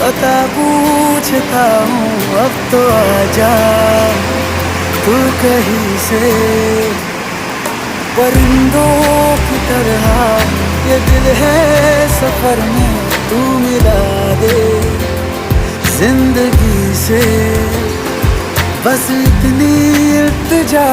पता पूछता हूँ, अब तो आजा तू कहीं से। परिंदों की तरह ये दिल है सफर में, तू मिला दे जिंदगी से, बस इतनी इल्तिजा।